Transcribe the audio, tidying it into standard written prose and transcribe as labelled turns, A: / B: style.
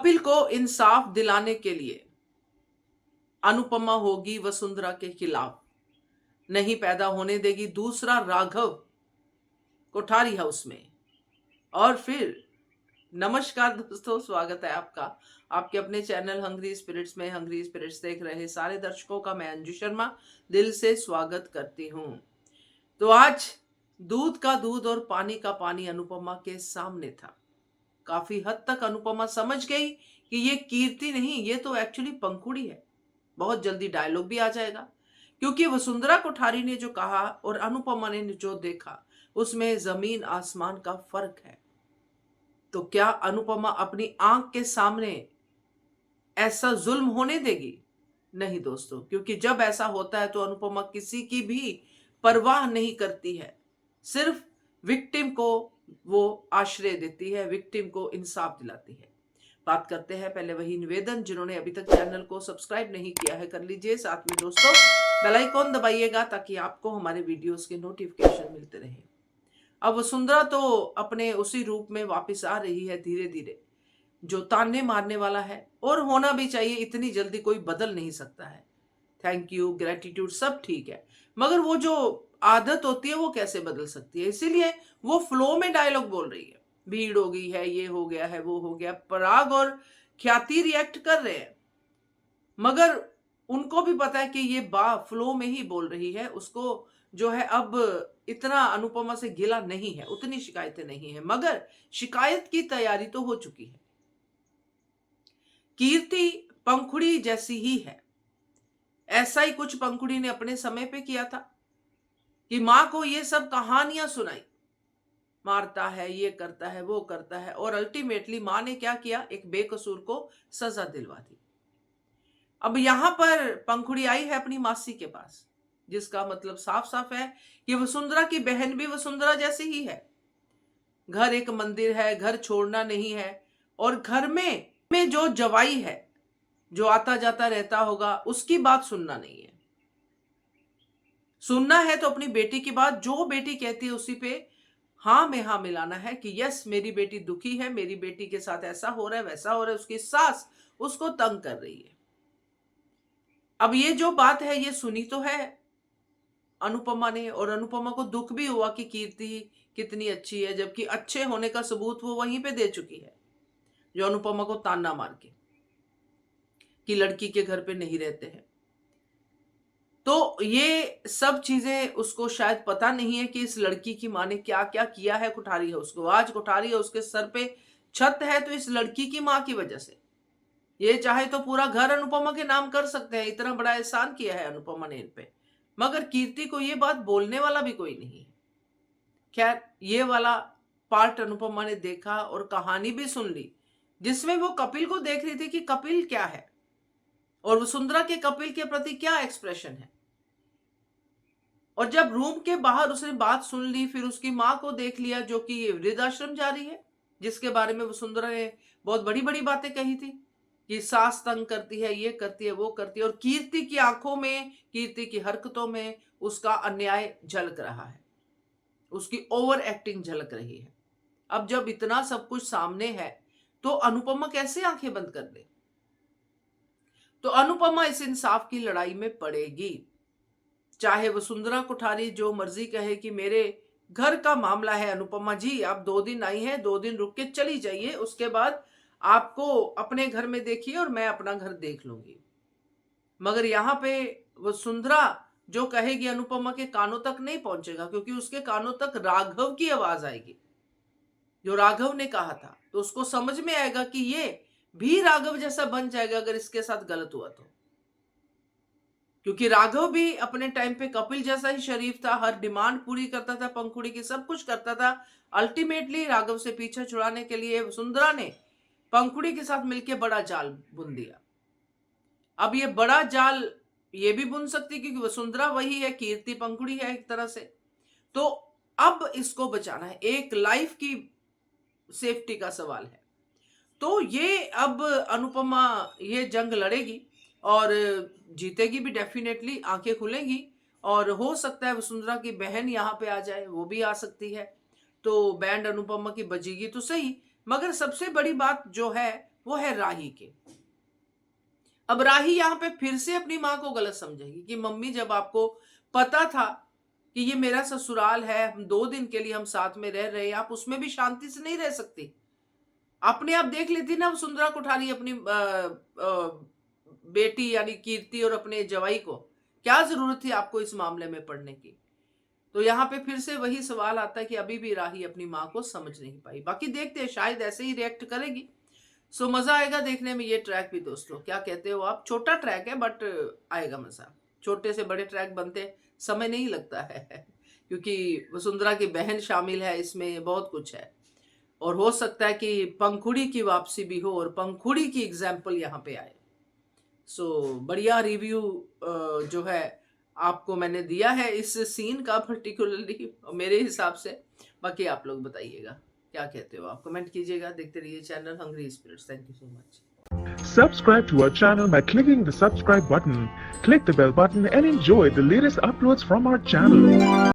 A: कपिल को इंसाफ दिलाने के लिए अनुपमा होगी वसुंधरा के खिलाफ, नहीं पैदा होने देगी दूसरा राघव कोठारी हाउस में। और फिर नमस्कार दोस्तों, स्वागत है आपका आपके अपने चैनल हंग्री स्पिरिट्स में। हंग्री स्पिरिट्स देख रहे सारे दर्शकों का मैं अंजू शर्मा दिल से स्वागत करती हूं। तो आज दूध का दूध और पानी का पानी अनुपमा के सामने था। काफी हद तक अनुपमा समझ गई कि ये कीर्ति नहीं, ये तो एक्चुअली पंखुड़ी है। बहुत जल्दी डायलॉग भी आ जाएगा, क्योंकि वसुंधरा कोठारी ने जो कहा और अनुपमा ने जो देखा उसमें जमीन आसमान का फर्क है। तो क्या अनुपमा अपनी आंख के सामने ऐसा जुल्म होने देगी? नहीं दोस्तों, क्योंकि जब ऐसा होता है तो अनुपमा किसी की भी परवाह नहीं करती है, सिर्फ विक्टिम को वो आश्रय देती है, विक्टिम को इंसाफ दिलाती है। बात करते हैं पहले वही निवेदन, जिन्होंने अभी तक चैनल को सब्सक्राइब नहीं किया है कर लीजिए, साथ में दोस्तों बेल आइकॉन दबाइएगा ताकि आपको हमारे वीडियोस के नोटिफिकेशन मिलते रहें। अब वसुंधरा तो अपने उसी रूप में वापस आ रही है धीरे धीरे, जो ताने मारने वाला है, और होना भी चाहिए, इतनी जल्दी कोई बदल नहीं सकता है। थैंक यू, ग्रेटिट्यूड सब ठीक है, मगर वो जो आदत होती है वो कैसे बदल सकती है? इसीलिए वो फ्लो में डायलॉग बोल रही है। भीड़ हो गई है, ये हो गया है, वो हो गया। पराग और ख्याति रिएक्ट कर रहे हैं, मगर उनको भी पता है कि ये बा फ्लो में ही बोल रही है। उसको जो है अब इतना अनुपमा से गिला नहीं है, उतनी शिकायतें नहीं है, मगर शिकायत की तैयारी तो हो चुकी है। कीर्ति पंखुड़ी जैसी ही है। ऐसा ही कुछ पंखुड़ी ने अपने समय पे किया था कि मां को ये सब कहानियां सुनाई, मारता है, ये करता है, वो करता है, और अल्टीमेटली मां ने क्या किया, एक बेकसूर को सजा दिलवा दी। अब यहां पर पंखुड़ी आई है अपनी मासी के पास, जिसका मतलब साफ साफ है कि वसुंधरा की बहन भी वसुंधरा जैसी ही है। घर एक मंदिर है, घर छोड़ना नहीं है, और घर में जो जवाई है, जो आता जाता रहता होगा, उसकी बात सुनना नहीं है। सुनना है तो अपनी बेटी की बात, जो बेटी कहती है उसी पे हाँ में हाँ मिलाना है कि यस मेरी बेटी दुखी है, मेरी बेटी के साथ ऐसा हो रहा है, वैसा हो रहा है, उसकी सास उसको तंग कर रही है। अब ये जो बात है ये सुनी तो है अनुपमा ने, और अनुपमा को दुख भी हुआ कि कीर्ति कितनी अच्छी है, जबकि अच्छे होने का सबूत वो वहीं पे दे चुकी है, जो अनुपमा को ताना मार के कि लड़की के घर पे नहीं रहते हैं। तो ये सब चीजें उसको शायद पता नहीं है कि इस लड़की की माँ ने क्या क्या किया है कोठारी हाउस को। आज कोठारी हाउस के सर पे छत है तो इस लड़की की माँ की वजह से। ये चाहे तो पूरा घर अनुपमा के नाम कर सकते हैं, इतना बड़ा एहसान किया है अनुपमा ने इन पे, मगर कीर्ति को ये बात बोलने वाला भी कोई नहीं है। खैर, ये वाला पार्ट अनुपमा ने देखा और कहानी भी सुन ली, जिसमें वो कपिल को देख रही थी कि कपिल क्या है और वसुंधरा के कपिल के प्रति क्या एक्सप्रेशन है। और जब रूम के बाहर उसने बात सुन ली, फिर उसकी मां को देख लिया जो कि वृद्धाश्रम जा रही है, जिसके बारे में वसुंधरा ने बहुत बड़ी बड़ी बातें कही थी कि सास तंग करती है, ये करती है, वो करती है, और कीर्ति की आंखों में, कीर्ति की हरकतों में उसका अन्याय झलक रहा है, उसकी ओवर एक्टिंग झलक रही है। अब जब इतना सब कुछ सामने है तो अनुपमा कैसे आंखें बंद कर दे? तो अनुपमा इस इंसाफ की लड़ाई में पड़ेगी, चाहे वसुंधरा कोठारी जो मर्जी कहे कि मेरे घर का मामला है। अनुपमा जी, आप 2 दिन आई हैं, 2 दिन रुक के चली जाइए, उसके बाद आपको अपने घर में देखिए और मैं अपना घर देख लूंगी। मगर यहाँ पे वसुंधरा जो कहेगी अनुपमा के कानों तक नहीं पहुंचेगा, क्योंकि उसके कानों तक राघव की आवाज आएगी, जो राघव ने कहा था। तो उसको समझ में आएगा कि ये भी राघव जैसा बन जाएगा अगर इसके साथ गलत हुआ तो, क्योंकि राघव भी अपने टाइम पे कपिल जैसा ही शरीफ था, हर डिमांड पूरी करता था, पंखुड़ी की सब कुछ करता था। अल्टीमेटली राघव से पीछा छुड़ाने के लिए वसुंधरा ने पंखुड़ी के साथ मिलकर बड़ा जाल बुन दिया। अब ये बड़ा जाल ये भी बुन सकती, क्योंकि वसुंधरा वही है, कीर्ति पंखुड़ी है एक तरह से। तो अब इसको बचाना है, एक लाइफ की सेफ्टी का सवाल है। तो ये अब अनुपमा ये जंग लड़ेगी और जीतेगी भी डेफिनेटली, आंखें खुलेंगी, और हो सकता है वसुंधरा की बहन यहाँ पे आ जाए, वो भी आ सकती है, तो बैंड अनुपमा की बजेगी तो सही। मगर सबसे बड़ी बात जो है वो है राही के। अब राही यहां पे फिर से अपनी मां को गलत समझेगी कि मम्मी, जब आपको पता था कि ये मेरा ससुराल है, हम 2 दिन के लिए हम साथ में रह रहे हैं, आप उसमें भी शांति से नहीं रह सकती? अपने आप देख लेती ना सुंदरा कोठारी अपनी बेटी यानी कीर्ति और अपने जवाई को, क्या जरूरत थी आपको इस मामले में पड़ने की? तो यहाँ पे फिर से वही सवाल आता है कि अभी भी राही अपनी माँ को समझ नहीं पाई। बाकी देखते हैं, शायद ऐसे ही रिएक्ट करेगी। सो मजा आएगा देखने में ये ट्रैक भी दोस्तों। क्या कहते हो आप? छोटा ट्रैक है बट आएगा मजा। छोटे से बड़े ट्रैक बनते समय नहीं लगता है क्योंकि वसुंधरा की बहन शामिल है इसमें, बहुत कुछ है। और हो सकता है कि पंखुड़ी की वापसी भी हो और पंखुड़ी की एग्जाम्पल यहाँ पे आए। सो बढ़िया रिव्यू जो है आपको मैंने दिया है इस सीन का पर्टिकुलरली मेरे हिसाब से। बाकी आप लोग बताइएगा क्या कहते हो आप, कमेंट कीजिएगा। देखते रहिए channel hungry spirits. Thank you so much.
B: Subscribe to our channel by clicking the subscribe button. Click the bell button and enjoy the latest uploads from our channel.